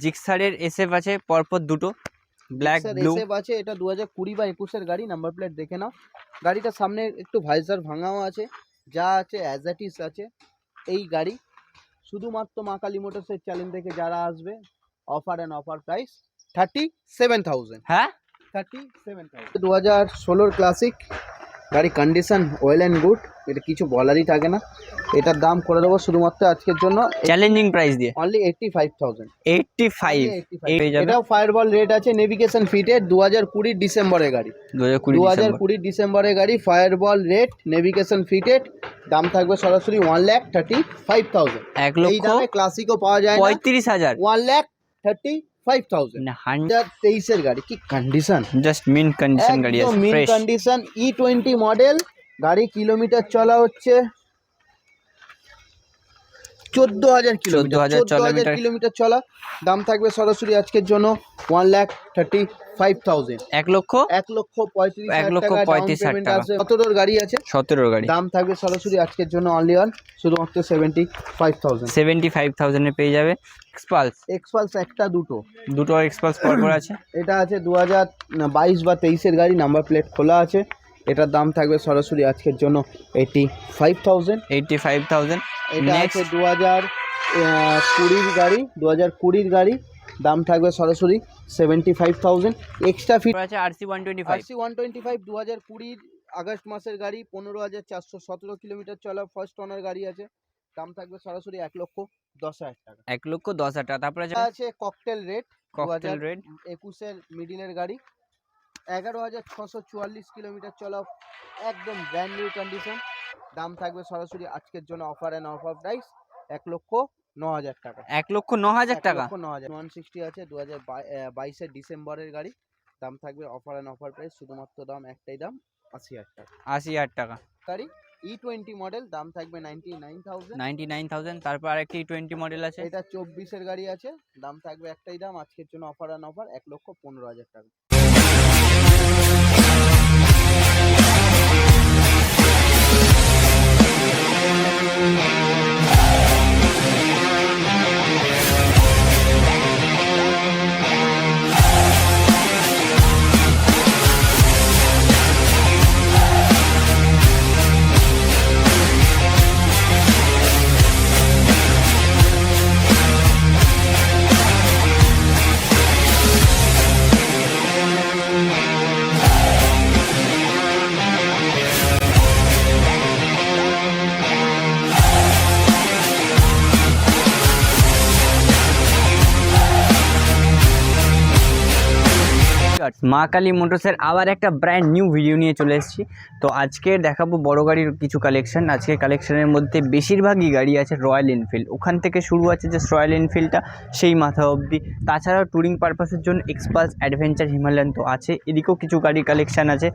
জিক্সারের SF আছে পরপর দুটো, ব্ল্যাক ব্লু এসএফ আছে। এটা 2020 বা 21 এর গাড়ি, নাম্বার প্লেট দেখে নাও। গাড়িটার সামনে একটু ভাইজার ভাঙাও আছে, যা আছে অ্যাজ ইট ইজ আছে। এই গাড়ি শুধুমাত্র মা কালী মোটরসের চ্যানেল থেকে যারা আসবে, অফার অ্যান্ড অফার প্রাইস 37,000। হ্যাঁ 37,000। 2016 ক্লাসিক গাড়ি, কন্ডিশন ওয়েল অ্যান্ড গুড, এটা কিছু বলারই থাকে না। এটার দাম করে দেবো শুধুমাত্র আজকের জন্য চ্যালেঞ্জিং প্রাইস দিয়ে অনলি 85,000। 85 এটাও ফায়ারবল রেট আছে, নেভিগেশন ফিটেড, 2020 ডিসেম্বরের গাড়ি। 2020 ডিসেম্বরের গাড়ি, ফায়ারবল রেট, নেভিগেশন ফিটেড। দাম থাকবে সরাসরি 1,35,000। 1 লক্ষ এই দামে ক্লাসিকও পাওয়া যায় না। 35,000 1,35,000। 2023 এর গাড়ি, কি কন্ডিশন, জাস্ট মিন কন্ডিশন গাড়ি আছে, মিন ফ্রেশ কন্ডিশন। E20 মডেল গাড়ি, কিলোমিটার চলা হচ্ছে 14,000 কিলোমিটার চলা। দাম থাকবে সরাসরি আজকের জন্য 1,35,000। 1,35,000 টাকা। 17 গাড়ি আছে, 17 গাড়ি, দাম থাকবে সরাসরি আজকের জন্য অনলি অন শুধুমাত্র 75,000। 75,000 এ পেয়ে যাবে এক্সপালস একটা দুটো এক্সপালস পরপর আছে। এটা আছে 2022 বা 23 এর গাড়ি, নাম্বার প্লেট খোলা আছে। এটার দাম থাকবে সরাসরি আজকের জন্য 85,000। 85,000। এটা আছে 2020 গাড়ি, 2020 গাড়ি, দাম থাকবে সরাসরি 75,000। এক্সট্রা ফিট আছে RC125। 2020 আগস্ট মাসের গাড়ি, 15,417 কিলোমিটার চলা, ফার্স্ট ওনার গাড়ি আছে। দাম থাকবে সরাসরি 1,10,000 টাকা। 1,10,000 টাকা। তারপরে আছে ককটেল রেট, ককটেল রেট 2021 এর মিডিলের গাড়ি, 11,644 কিলোমিটার চলা, একদম ব্র্যান্ড নিউ কন্ডিশন। দাম থাকবে সরাসরি আজকের জন্য অফার অ্যান্ড অফার প্রাইস 1,09,000 টাকা। 1,09,000 টাকা। 1,09,000। 160 আছে 2022 এর ডিসেম্বরের গাড়ি, দাম থাকবে অফার অ্যান্ড অফার প্রাইস শুধুমাত্র দাম একটাই, দাম 80,000 টাকা। 80,000 টাকা গাড়ি E20 মডেল, দাম থাকবে 99,000। তারপর আরেকটি E20 মডেল আছে, এটা 24 এর গাড়ি আছে, দাম থাকবে একটাই দাম আজকের জন্য অফার অ্যান্ড অফার 1,15,000 টাকা। মা কালী মোটরসের আবার একটা ব্র্যান্ড নিউ ভিডিও নিয়ে চলে এসেছি। তো আজকে দেখাবো বড় গাড়ির কিছু কালেকশন। আজকে কালেকশনের মধ্যে বেশিরভাগই গাড়ি আছে রয়্যাল এনফিল্ড, ওখান থেকে শুরু আছে যে রয়্যাল এনফিল্ডটা সেই মাথা অবধি। তাছাড়াও ট্যুরিং পারপাসের জন্য এক্সপালস, অ্যাডভেঞ্চার, হিমালয়ান তো আছে, এদিকেও কিছু গাড়ির কালেকশান আছে।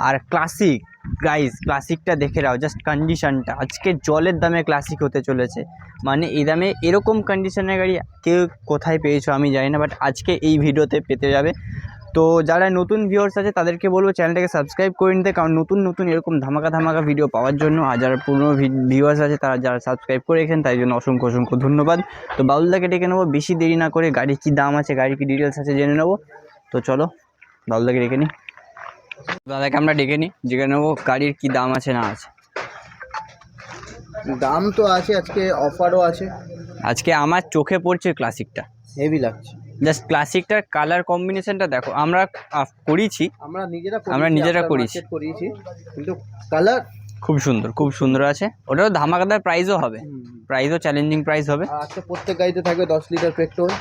আর ক্লাসিক গাইজ, ক্লাসিকটা দেখে নাও, জাস্ট কন্ডিশনটা, আজকে জলের দামে ক্লাসিক হতে চলেছে। মানে এই দামে এরকম কন্ডিশনের গাড়ি কেউ কোথায় পেয়েছো আমি জানি না, বাট আজকে এই ভিডিওতে পেতে যাবে। তো যারা নতুন ভিউয়ার্স আছে তাদেরকে বলবো চ্যানেলটাকে সাবস্ক্রাইব করে নিতে, কারণ নতুন এরকম ধামাকা ভিডিও পাওয়ার জন্য। আর যারা পুরনো ভিউয়ার্স আছে তারা যারা সাবস্ক্রাইব করে রেখেছেন তাই জন্য অসংখ্য ধন্যবাদ। তো বাউলদাকে ডেকে নেবো, বেশি দেরি না করে গাড়ির কী দাম আছে, গাড়ির কী ডিটেলস আছে জেনে নেবো। তো চলো বাউলদাকে ডেকে নিই, দাদাকে আমরা ডেকে নেবো গাড়ির কী দাম আছে না আছে। দাম তো আছে, আজকে অফারও আছে। আজকে আমার চোখে পড়ছে ক্লাসিকটা, হেভি লাগছে। জাস্ট ক্লাসিকটার কালার কম্বিনেশনটা দেখো, আমরা করেছি, আমরা নিজেরা করেছি, কিন্তু কালার খুব সুন্দর আছে। ওটাও ধামাকাদার প্রাইসও হবে, প্রাইসও চ্যালেঞ্জিং প্রাইস হবে। আচ্ছা, প্রত্যেক গাড়িতে থাকবে 10 লিটার পেট্রোল,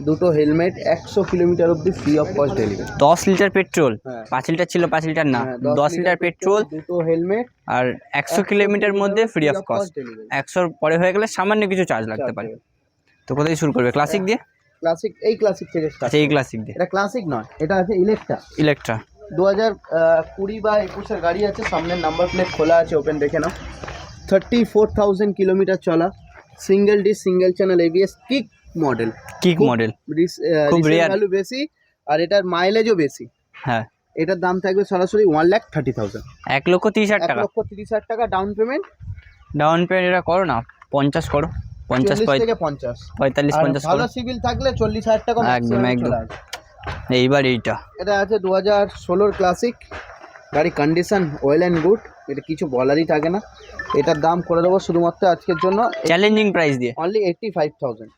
দুটো হেলমেট, 100 কিলোমিটার অবধি free of cost delivery. 10 litre petrol, 5 litre ছিল, 5 লিটার না, 10 লিটার পেট্রোল, দুটো হেলমেট, আর 100 কিলোমিটার মধ্যে ফ্রি অফ কস্ট। 100 পরে হয়ে গেলে সামান্য কিছু চার্জ লাগতে পারে। তো কোথায় শুরু করবে? ক্লাসিক দিয়ে। ক্লাসিক থেকে স্টার্ট। এই ক্লাসিক দিয়ে। এটা ক্লাসিক নয়, এটা আছে ইলেকট্রা। 2020 বা 21 এর গাড়ি আছে, সামনের নাম্বার প্লেট খোলা আছে, ওপেন দেখে নাও। 34,000 কিলোমিটার চলা, single disc, single channel ABS, kick model, খুব রেয়ার, ভ্যালু বেশি, আর এটার মাইলেজও বেশি। হ্যাঁ, এটার দাম থাকবে সরাসরি 1,30,000। 1,30,000 টাকা। 1,30,000 টাকা ডাউন পেমেন্ট। এটা করো না, 50 করো। 50 40 থেকে 50, 45 আর 50 ভালো সিভিল থাকলে 40,000 টাকা একদম, maximum একদম। চলে আসবে। এইবার এইটা এটা আছে 2016 ক্লাসিক গাড়ি, কন্ডিশন ওয়েল অ্যান্ড গুড, এটা কিছু বলারই থাকে না। এটার দাম করে দেবো শুধুমাত্র আজকের জন্য চ্যালেঞ্জিং প্রাইস দিয়ে অনলি 85,000।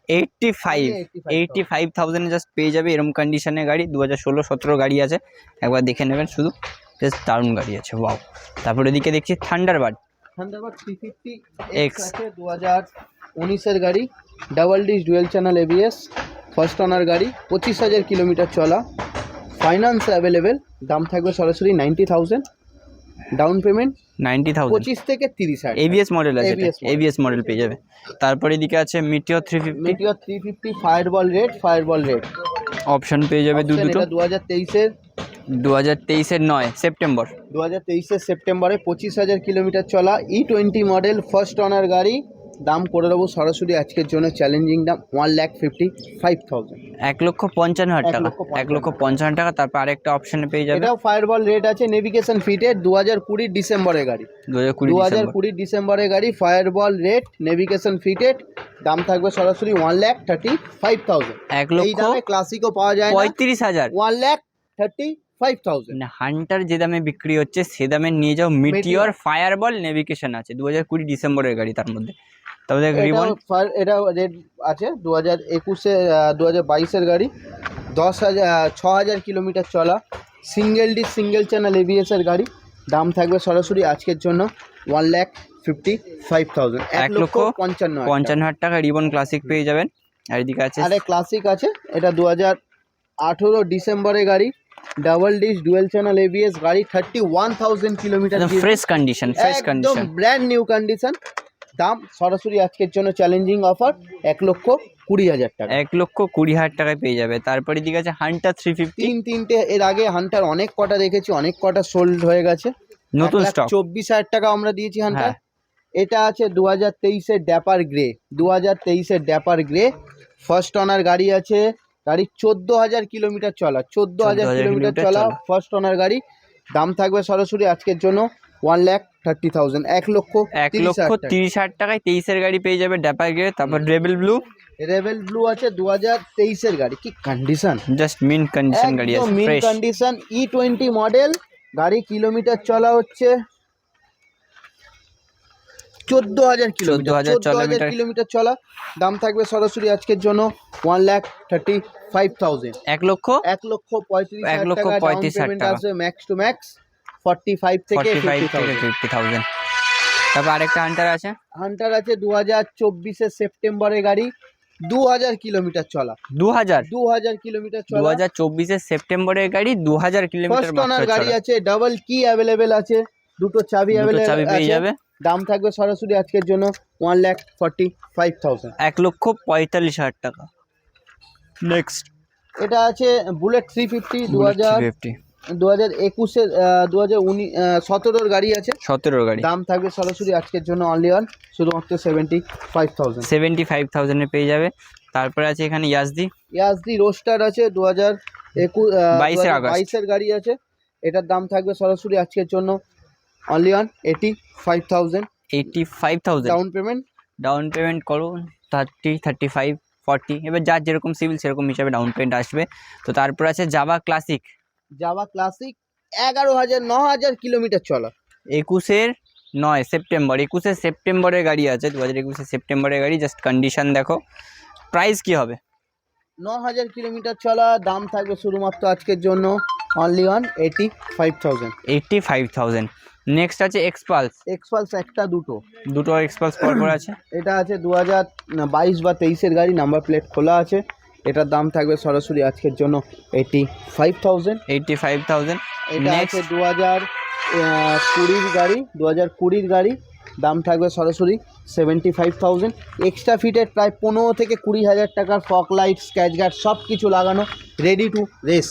85,000 জাস্ট পেয়ে যাবে এরকম কন্ডিশনের গাড়ি। 2016-17 গাড়ি আছে, একবার দেখে নেবেন শুধু, জাস্ট দারুণ গাড়ি আছে, ওয়াও। তারপরে এদিকে দেখছি থান্ডারবার্ড থান্ডারবার্ড 350 X এক্স আছে, 2019-এর গাড়ি, double disc dual channel ABS, first owner গাড়ি, 25,000 কিলোমিটার চলা, ফাইন্যান্স অ্যাভেলেবেল, দাম থাকবে সরাসরি 90,000, ডাউন পেমেন্ট 90,000 25 থেকে 30,000। ABS মডেল আছে, ABS model। ABS মডেল পেয়ে যাবে। তারপরে এদিকে আছে meteor 350 meteor 350 fireball red option পেয়ে যাবে দুটো। 2023-এর 2023-এর 9 সেপ্টেম্বর 2023-এর সেপ্টেম্বরে 25,000 কিলোমিটার চলা E20 মডেল ফার্স্ট ওনার গাড়ি, দাম করে দেবো সরাসরি আজকের জন্য চ্যালেঞ্জিং দাম 1,55,000। 1,55,000 টাকা, 1,55,000 টাকা। তারপর আরেকটা অপশনে পেয়ে যাবে, এটাও ফায়ারবল রেড আছে, নেভিগেশন ফিটেড, 2020 ডিসেম্বরের গাড়ি, 2020 ডিসেম্বরের গাড়ি, ফায়ারবল রেড, নেভিগেশন ফিটেড, দাম থাকবে সরাসরি 1,35,000। এই দামে ক্লাসিকও পাওয়া যায় না, 1,35,000 1,35,000। মানে হান্টার যে দামে বিক্রি হচ্ছে সে দামে নিয়ে যাও মিটিওর ফায়ারবল নেভিগেশন আছে 2020 ডিসেম্বরের গাড়ি। তার মধ্যে তবে দেখ রিবন এটা রেড আছে 2021-এ 2022-এর গাড়ি, 6,000 কিলোমিটার চলা, single dish single channel ABS এর গাড়ি, দাম থাকবে সরাসরি আজকের জন্য 1,55,000, 1,55,000 টাকা রিবন ক্লাসিক পেয়ে যাবেন। আর এদিকে আছে আরে ক্লাসিক আছে, এটা 2018 ডিসেম্বরের গাড়ি, double disc dual channel ABS গাড়ি, 31,000 কিলোমিটার, ফ্রেশ কন্ডিশন, একদম ব্র্যান্ড নিউ কন্ডিশন, দাম সরাসরি আজকের জন্য চ্যালেঞ্জিং অফার 1,20,000 টাকা, 1,20,000 টাকায় পেয়ে যাবে। তারপরে দিকে আছে হান্টার 350 তিনটে। এর আগে হান্টার অনেক কটা দেখেছি, অনেক কটা সোল্ড হয়ে গেছে, নতুন স্টক 24,000 টাকা আমরা দিয়েছি হান্টার। হ্যাঁ। এটা আছে 2023-এর dapper grey, 2023-এর dapper grey, first owner গাড়ি আছে, গাড়ি 14,000 কিলোমিটার চলা, 14,000 কিলোমিটার চলা, ফার্স্ট ওনার গাড়ি, দাম থাকবে সরাসরি আজকের জন্য 1,30,000, 1,30,000 টাকায় 23-এর গাড়ি পেয়ে যাবে ড্যাপার গ্রে। তারপর রেবেল ব্লু ব্লু আছে 2023-এর গাড়ি, কি কন্ডিশন, জাস্ট মিন কন্ডিশন গাড়ি আছে, মিন ফ্রেশ কন্ডিশন, E20 মডেল গাড়ি, কিলোমিটার চলা হচ্ছে 14,000 কিলোমিটার চলা, দাম থাকবে সরাসরি আজকের জন্য 1,35,000, 1,35,000 আসবে ম্যাক্স টু ম্যাক্স 45 থেকে 50,000। তারপর আরেকটা হান্টার আছে, 2024-এর সেপ্টেম্বরের গাড়ি, 2,000 কিলোমিটার চলা, 2,000 কিলোমিটার চলা, 2024-এর সেপ্টেম্বরের গাড়ি, 2,000 কিলোমিটার ফার্স্ট ওনার গাড়ি আছে, ডাবল কি অ্যাভেলেবেল আছে, দুটো চাবি পেয়ে যাবে, দাম থাকবে সরাসরি আজকের জন্য 1,45,000, 1,45,000 টাকা। নেক্সট এটা আছে বুলেট 350, 2021-এর 2017-এর গাড়ি আছে, 17 গাড়ি, দাম থাকবে সরাসরি আজকের জন্য অনলি অন শুধুমাত্র 75,000 পেয়ে যাবে। তারপরে আছে এখানে ইয়াজদি রোস্টার আছে, 2022-এর গাড়ি আছে, এটার দাম থাকবে সরাসরি আজকের জন্য অনলি অন 85,000, ডাউন পেমেন্ট করো 30, 35, 40, এবার যার যেরকম সিভিল সেরকম হিসাবে ডাউন পেমেন্ট আসবে। তো তারপর আছে জাভা ক্লাসিক 9,000 কিলোমিটার চলা, 21-এর 9 সেপ্টেম্বর, 21শে সেপ্টেম্বরের গাড়ি আছে, 2021-এ সেপ্টেম্বরের গাড়ি, জাস্ট কন্ডিশন দেখো। প্রাইস কি হবে? 9,000 কিলোমিটার চলা, দাম থাকবে শুধুমাত্র আজকের জন্য অনলি অন 85,000। নেক্সট আছে এক্সপালস একটা দুটো এক্সপালস পরপর আছে, এটা আছে 2022 বা 23-এর গাড়ি, নাম্বার প্লেট খোলা আছে, এটার দাম থাকবে সরাসরি আজকের জন্য 85,000। নেক্সট এটা আছে 2020-র গাড়ি, দাম থাকবে সরাসরি 75,000, এক্সট্রা ফিটেড প্রায় 15 থেকে 20,000 টাকার, ফগ লাইট, স্ক্র্যাচ গার্ড সব কিছু লাগানো, রেডি টু রেস,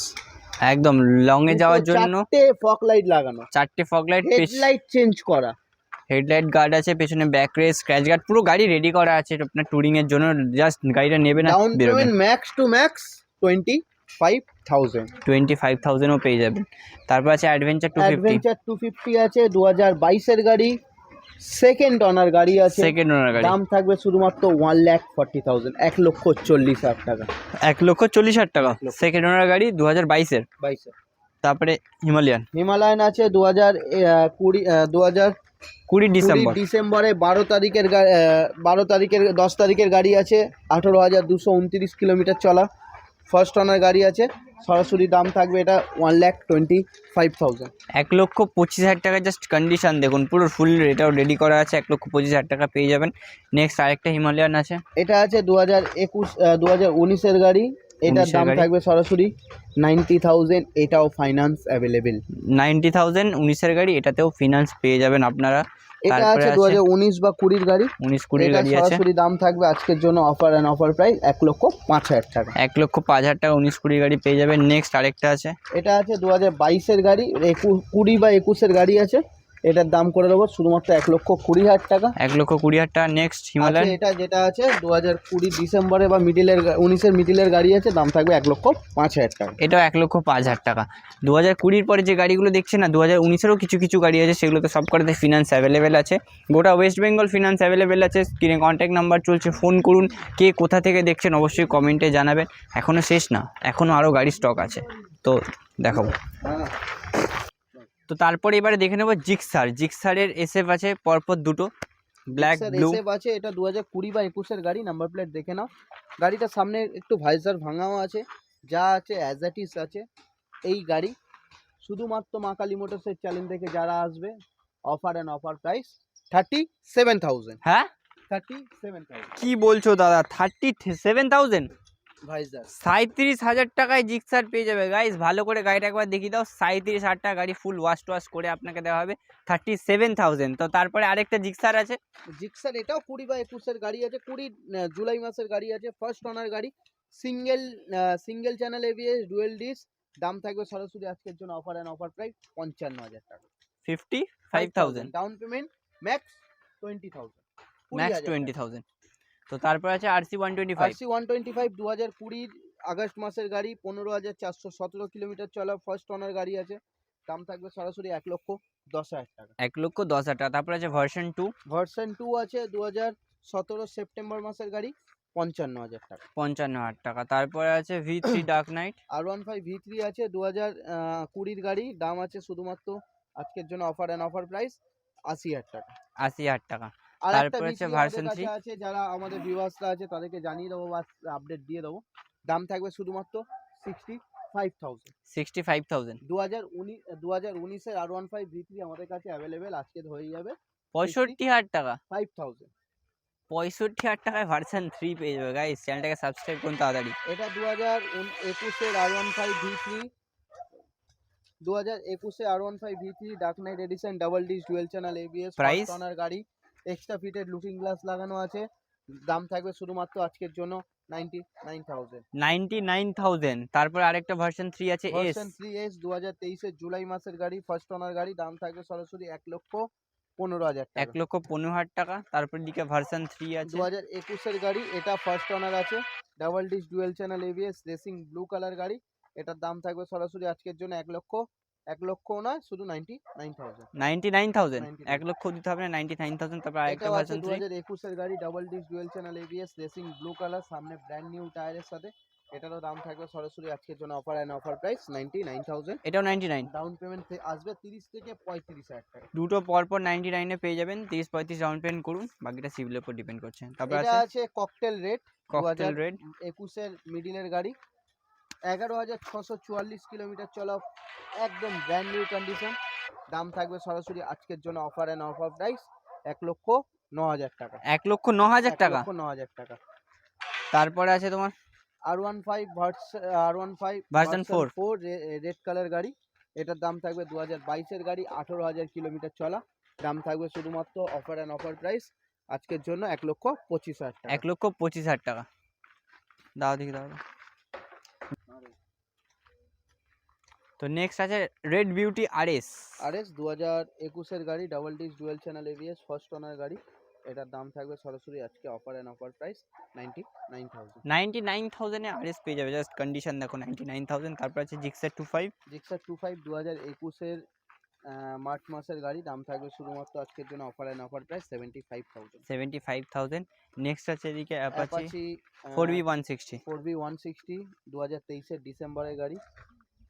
একদম লং এ যাওয়ার জন্য 4টে ফগ লাইট লাগানো, 4টে ফগ লাইট, হেডলাইট চেঞ্জ করা, হেডলাইট গার্ড আছে, পেছনে ব্যাক রেস, স্ক্র্যাচ গার্ড, পুরো গাড়ি রেডি করা আছে আপনার টুরিং এর জন্য। জাস্ট গাড়িটা নেবে না, down payment max to max 25,000 পেয়ে যাবেন। তারপর আছে অ্যাডভেঞ্চার 250 আছে 2022-এর গাড়ি, সেকেন্ড অনার গাড়ি আছে, সেকেন্ড ওনার গাড়ি দাম থাকবে শুধুমাত্র 1,40,000, 1,40,000 টাকা। 1,40,000 টাকা সেকেন্ড ওনার গাড়ি 2022-এর। 22 তারপরে হিমালয়ান হিমালয়ান আছে 2020 20 ডিসেম্বর। ডিসেম্বরে 10 তারিখের গাড়ি আছে, 18,229 কিলোমিটার চলা, ফার্স্ট অনার গাড়ি আছে। সরাসরি দাম থাকবে এটা 1,25,000। 1,25,000 টাকা জাস্ট কন্ডিশন দেখুন, পুরো ফুল এটাও রেডি করা আছে, 1,25,000 টাকা পেয়ে যাবেন। নেক্সট আরেকটা হিমালয়ান আছে, এটা আছে 2019-এর গাড়ি, এটার 19-এর দাম গাড়ি। থাকবে সরাসরি 90,000, এটাও ফাইন্যান্স অ্যাভেলেবেল। 90,000 19-এর গাড়ি, এটাতেও ফিনান্স পেয়ে যাবেন আপনারা। এটা তারপরে আছে আছে 2019 বা 20-র গাড়ি, 19-20 এটা গাড়ি আছে, সরাসরি দাম থাকবে আজকের জন্য অফার অ্যান্ড অফার প্রাইস 1,05,000 টাকা। 1,05,000 টাকা 19-20 গাড়ি পেয়ে যাবেন। নেক্সট আরেকটা আছে, এটা আছে 2022-এর গাড়ি, 20 বা 21-এর গাড়ি আছে, এটার দাম করে দেবো শুধুমাত্র 1,20,000 টাকা। 1,20,000 টাকা। নেক্সট হিমালয়ান, এটা যেটা আছে 2020 ডিসেম্বরে বা 19-এর মিডিলের গাড়ি আছে, দাম থাকবে 1,05,000 টাকা। এটাও 1,05,000 টাকা। 2020-র পরে যে গাড়িগুলো দেখছেন না, 2019-এরও কিছু কিছু গাড়ি আছে, সেগুলোতে সব কটাতে ফিনান্স অ্যাভেলেবেল আছে, গোটা ওয়েস্ট বেঙ্গল ফিনান্স অ্যাভেলেবেল আছে। স্ক্রিনে কন্ট্যাক্ট নাম্বার চলছে, ফোন করুন। কে কোথা থেকে দেখছেন অবশ্যই কমেন্টে জানাবেন। এখনও শেষ না, এখনও আরও গাড়ি স্টক আছে, তো দেখাবো। তো তারপরে এবারে দেখে নেবো জিক্সারের এসএফ আছে পরপর দুটো, ব্ল্যাক ব্লু। এসএফ আছে, এটা 2020 বা 21-এর গাড়ি, নাম্বার প্লেট দেখে নাও। গাড়িটার সামনে একটু ভাইজার ভাঙাও আছে, যা আছে অ্যাজ ইট ইজ আছে। এই গাড়ি শুধুমাত্র মা কালী মোটরসের চ্যানেল থেকে যারা আসবে, অফার অ্যান্ড অফার প্রাইস 37,000। হ্যাঁ 37,000 কি বলছো দাদা, 37,000? ভাইজার। 37,000 টাকায় জিক্সার পেয়ে যাবে গাইস। ভালো করে গাড়িটা একবার দেখিয়ে দাও। 37,000 টাকা গাড়ি ফুল ওয়াশ করে আপনাকে দেওয়া হবে 37,000। তো তারপরে আরেকটা জিক্সার আছে, জিক্সার, এটাও 20 বা 21-এর গাড়ি আছে, 20 জুলাই মাসের গাড়ি আছে, ফার্স্ট অনার গাড়ি, single channel ABS dual disc, দাম থাকবে সরাসরি আজকের জন্য অফার অ্যান্ড অফার প্রাইস 55,000 টাকা। 55,000, ডাউন পেমেন্ট ম্যাক্স 20,000, ম্যাক্স 20,000। তো তারপর আছে RC125, RC 125 2020 আগস্ট মাসের গাড়ি, 15,417 কিলোমিটার চলা, ফার্স্ট অনার গাড়ি আছে, দাম থাকবে সরাসরি 1,10,000 টাকা। 1,10,000 টাকা। তারপর আছে ভার্সন 2, ভার্সন 2 আছে 2017 সেপ্টেম্বর মাসের গাড়ি, 55,000 টাকা। 55,000 টাকা। তারপরে আছে V3 Dark night, R15 V3 আছে 2020-র গাড়ি, দাম আছে শুধুমাত্র আজকের জন্য অফার অ্যান্ড অফার প্রাইস 80,000 টাকা। 80,000 টাকা। আর একটা তারপরে আছে V3 ভার্সন আমাদের 3, কাছে আছে, যারা আমাদের ভিউয়ার্সরা আছে তাদেরকে জানিয়ে দেবো বা আপডেট দিয়ে দেবো, দাম থাকবে শুধুমাত্র 65,000। 65,000। 2019-এর R15 V3 আমাদের কাছে অ্যাভেলেবেল, আজকে হয়ে যাবে 65,000 টাকা। 5,000। 65,000 টাকায় ভার্সন 3 পেয়ে যাবে গাইস। চ্যানেলটাকে সাবস্ক্রাইব করুন তাড়াতাড়ি। এটা 2021-এর R15 V3, 2021-এ R15 V3 Dark Knight edition, double disc dual channel ABS, price first owner গাড়ি, এক্সট্রা ফিটেড লুকিং গ্লাস লাগানো আছে, দাম থাকবে শুধুমাত্র আজকের জন্য 99,000। 99,000। তারপর আরেকটা ভার্সন 3 আছে এস, ভার্সন 3S 2023-এর জুলাই মাসের গাড়ি, ফার্স্ট অনার গাড়ি, দাম থাকবে সরাসরি 1,15,000 টাকা। 1,15,000 টাকা। তারপর দিকে ভার্সন 3 আছে 2021-এর গাড়ি, এটা ফার্স্ট অনার আছে, double disc dual channel ABS, racing blue colour গাড়ি, এটার দাম থাকবে সরাসরি আজকের জন্য 1,00,000 নয়, শুধু 99,000। 99,000, 1,00,000 দিতে হবে না, 99,000। তারপর আরেকটা এটাও আছে ভার্সন 3, 2021-এর গাড়ি, double disc dual channel ABS, racing blue colour, সামনে ব্র্যান্ড নিউ টায়ারের সাথে, এটারও দাম থাকবে সরাসরি আজকের জন্য অফার অ্যান্ড অফার প্রাইস 99,000। এটাও 99। ডাউন পেমেন্ট আসবে 30 থেকে 35,000 টাকা। দুটো পরপর 99 এ পেয়ে যাবেন। 30-35 ডাউন পেমেন্ট করুন, বাকিটা সিভিলের উপর ডিপেন্ড করছে। তারপর এটা আছে আছে ককটেল রেড, ককটেল রেড, 2021-এর মিডিলের গাড়ি, 11,644 কিলোমিটার চলা, একদম ব্র্যান্ড নিউ কন্ডিশন, দাম থাকবে সরাসরি আজকের জন্য অফার অ্যান্ড অফার প্রাইস 1,09,000 টাকা। 1,09,000 টাকা। 1,09,000 টাকা। তারপরে আছে তোমার R15 ভার্সন 4, রেড কালার গাড়ি, এটার দাম থাকবে 2022-এর গাড়ি, 18,000 কিলোমিটার চলা, দাম থাকবে শুধুমাত্র অফার অ্যান্ড অফার প্রাইস আজকের জন্য 1,25,000 টাকা। 1,25,000 টাকা। দাও দেখি দাও। তো নেক্সট আছে রেড বিউটি আরএস, 2021-এর গাড়ি, double disc dual channel ABS, first owner গাড়ি, এটার দাম থাকবে সরাসরি আজকে offer and offer price 99,000। 99,000 A RS পেয়ে যাবে, জাস্ট কন্ডিশন দেখো 99,000। তারপর আছে জিক্সার 25, জিক্সার 25 2021-এর মার্চ মাসের গাড়ি, দাম থাকবে শুধুমাত্র আজকের জন্য offer and offer price 75,000। 75,000। Next আছে এদিকে অ্যাপাচি অ্যাপাচি 4V160। 4V160 2023-এর ডিসেম্বরের গাড়ি,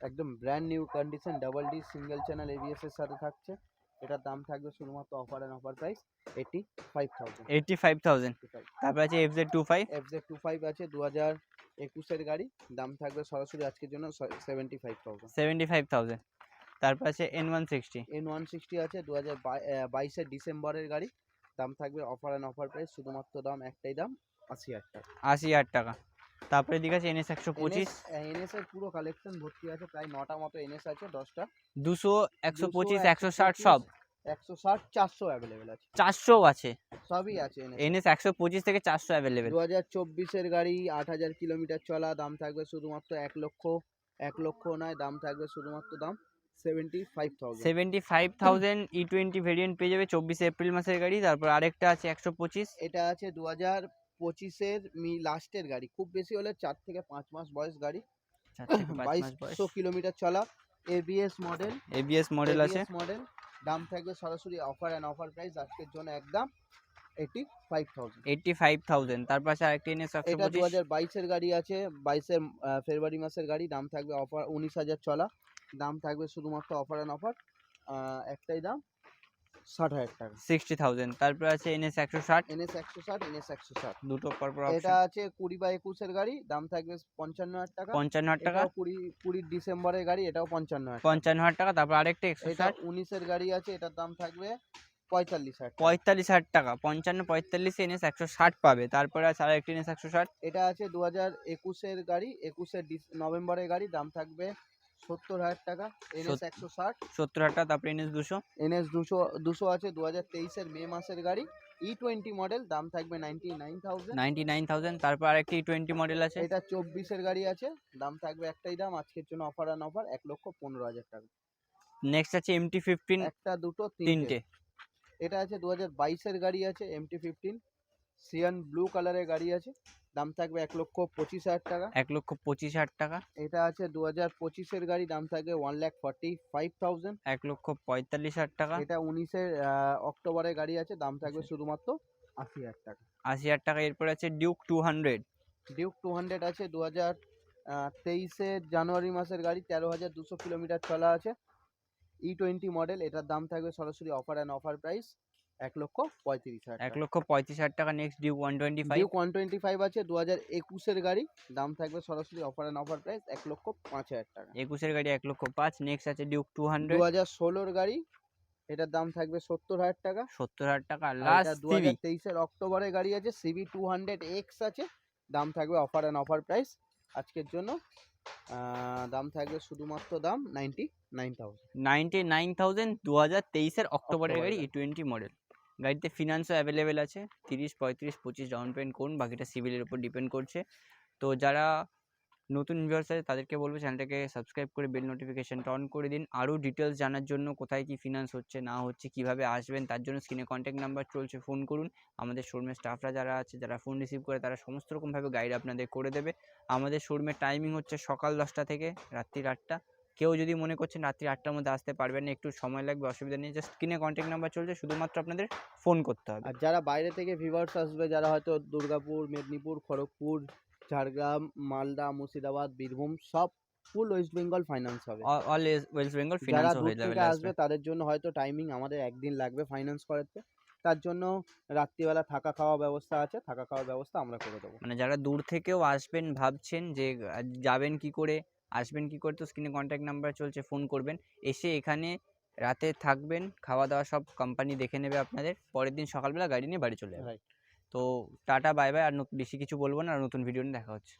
একদম brand new condition, double D single channel ABS এর সাথে থাকছে। এটার দাম থাকবে শুধুমাত্র অফার অ্যান্ড অফার প্রাইস 85,000। 85,000। তারপর আছে FZ25। FZ25 আছে 2021-এর গাড়ি, দাম থাকবে সরাসরি আজকের জন্য 75,000। 75,000। তারপর আছে N160। N160 আছে 2022-এর ডিসেম্বরের গাড়ি, দাম থাকবে অফার অ্যান্ড অফার প্রাইস শুধুমাত্র দাম একটাই দাম 80,000 টাকা। 80,000 টাকা। তারপরে এদিকে আছে NS125। NS এর পুরো কালেকশন ভর্তি আছে, প্রায় 9টা মতো NS আছে, 10টা 200, 125, 160 সব। 160, 400 অ্যাভেলেবেল আছে, 400 আছে। সবই আছে NS 125 থেকে 400 অ্যাভেলেবেল। 2024-এর গাড়ি, 8,000 কিলোমিটার চলা, দাম থাকবে শুধুমাত্র 1 লক্ষ নয়, দাম থাকবে শুধুমাত্র দাম 75,000। 75,000 E20 ভেরিয়েন্ট পেয়ে যাবে 24 এপ্রিল মাসের গাড়ি। তারপর আরেকটা আছে 125। এটা আছে 2025-এর লাস্টের গাড়ি, খুব বেশি হলে 4 থেকে 5 মাস বয়স গাড়ি, 4 থেকে 5 মাস বয়স। 2200 কিলোমিটার চলা, ABS মডেল আছে। দাম থাকবে সরাসরি অফার অ্যান্ড অফার প্রাইস আজকের জন্য একদম 85,000। 85,000। তারপর আছে আরেকটা NS এটা 125। 2022-এর গাড়ি আছে, 22-এর ফেব্রুয়ারি মাসের গাড়ি, দাম থাকবে অফার 19,000 চলা, দাম থাকবে শুধুমাত্র অফার অ্যান্ড অফার একটাই দাম 60,000 টাকা। 60,000। তারপর আছে NS 160। NS 160 দুটো পরপর এটা অপশন। আছে 20/21-এর গাড়ি, দাম থাকবে 55,000 টাকা। 55,000 টাকা। 20 ডিসেম্বরের গাড়ি, এটাও 55,000 টাকা। 55,000 টাকা। তারপর আরেকটা এটা 160। 19-এর গাড়ি আছে, এটার দাম থাকবে 45,000 টাকা। 45,000 টাকা। 55, 45 NS 160 পাবে। তারপরে আছে আরেকটা NS 160। এটা আছে 2021-এর গাড়ি, 21-এর নভেম্বরের গাড়ি, দাম থাকবে 70,000 টাকা। NS 160 70,000 টাকা। তারপরে NS 200। NS 200 আছে 2023-এর মে মাসের গাড়ি, E20 মডেল, দাম থাকবে 99,000। 99,000। তারপর আরেকটা E20 মডেল আছে। এটা 24-এর গাড়ি আছে, দাম থাকবে একটাই দাম আজকের জন্য অফার অ্যান্ড অফার 1,15,000 টাকা। নেক্সট আছে MT15। একটা, দুটো, তিনটে। এটা আছে 2022-এর গাড়ি আছে, MT15 সিয়ান ব্লু কালারের গাড়ি আছে, দাম থাকবে 1,25,000 টাকা। 1,25,000 টাকা। এটা আছে 2025-এর গাড়ি, দাম থাকবে 1,45,000। 1,45,000 টাকা। এটা 19-এর অক্টোবরের গাড়ি আছে, দাম থাকবে শুধুমাত্র 80,000 টাকা। 80,000 টাকা। এরপর আছে ডিউক 200। ডিউক 200 আছে 2023-এর জানুয়ারি মাসের গাড়ি, 13,200 কিলোমিটার চলা আছে, E20 মডেল, এটার দাম থাকবে সরাসরি অফার অ্যান্ড অফার প্রাইস 1,35,000 টাকা। 1,35,000 টাকা। Next Duke 125। ডিউক 125 আছে 2021-এর গাড়ি, দাম থাকবে সরাসরি অফার অ্যান্ড অফার প্রাইস 1,05,000 টাকা। 21-এর গাড়ি 1,05,000। নেক্সট আছে ডিউক 200। 2016-র গাড়ি, এটার দাম থাকবে 70,000 টাকা। 70,000 টাকা। আর এটা লাস্ট সিভি। 2023-এর অক্টোবরের গাড়ি আছে, CB 200X আছে, দাম থাকবে অফার অ্যান্ড অফার প্রাইস আজকের জন্য দাম থাকবে শুধুমাত্র দাম 99,000। 99,000। 2023-এর অক্টোবরের গাড়ি অক্টোবরের E20 মডেল। গাড়িতে ফিনান্সও অ্যাভেলেবেল আছে। 30, 35, 25 ডাউন পেমেন্ট করুন, বাকিটা সিভিলের উপর ডিপেন্ড করছে। তো যারা নতুন ভিউয়ার্স আছে তাদেরকে বলবো চ্যানেলটাকে সাবস্ক্রাইব করে বেল নোটিফিকেশনটা অন করে দিন। আরও ডিটেলস জানার জন্য কোথায় কি ফিনান্স হচ্ছে না হচ্ছে, কিভাবে আসবেন, তার জন্য স্ক্রিনে কন্ট্যাক্ট নাম্বার চলছে, ফোন করুন। আমাদের শোরুমের স্টাফরা যারা আছে, যারা ফোন রিসিভ করে, তারা সমস্ত রকমভাবে গাইড আপনাদের করে দেবে। আমাদের শোরুমের টাইমিং হচ্ছে সকাল 10টা থেকে রাত্রি 8টা। কেউ যদি মনে করছেন রাত্রি 8টার মধ্যে আসতে পারবেন না, একটু সময় লাগবে, অসুবিধা নেই, জাস্ট স্ক্রিনে কন্ট্যাক্ট নাম্বার চলছে, শুধুমাত্র আপনাদের ফোন করতে হবে। আর যারা বাইরে থেকে ভিউয়ার্স আসবে, যারা হয়তো দুর্গাপুর, মেদিনীপুর, খড়গপুর, ঝাড়গ্রাম, মালদা, মুর্শিদাবাদ, বীরভূম, সব ফুল ওয়েস্ট বেঙ্গল ফাইন্যান্স হবে। অল ওয়েস্ট বেঙ্গল যারা ফিনান্স দূর হয়ে যাবে। থেকে আসবে তাদের জন্য হয়তো টাইমিং আমাদের একদিন লাগবে ফাইন্যান্স করাতে, তার জন্য রাত্রিবেলা থাকা খাওয়া ব্যবস্থা আছে, থাকা খাওয়ার ব্যবস্থা আমরা করে দেবো। মানে যারা দূর থেকেও আসবেন ভাবছেন যে যাবেন কি করে, আসবেন কি করে, তো স্ক্রিনে কন্ট্যাক্ট নাম্বার চলছে, ফোন করবেন। এসে এখানে রাতে থাকবেন, খাওয়া দাওয়া সব কোম্পানি দেখে নেবে আপনাদের, পরের দিন সকালবেলা গাড়ি নিয়ে বাড়ি চলে যাবে। রাইট। তো টাটা বাই বাই। আর বেশি কিছু বলবো না, আর নতুন ভিডিও নিয়ে দেখা হচ্ছে।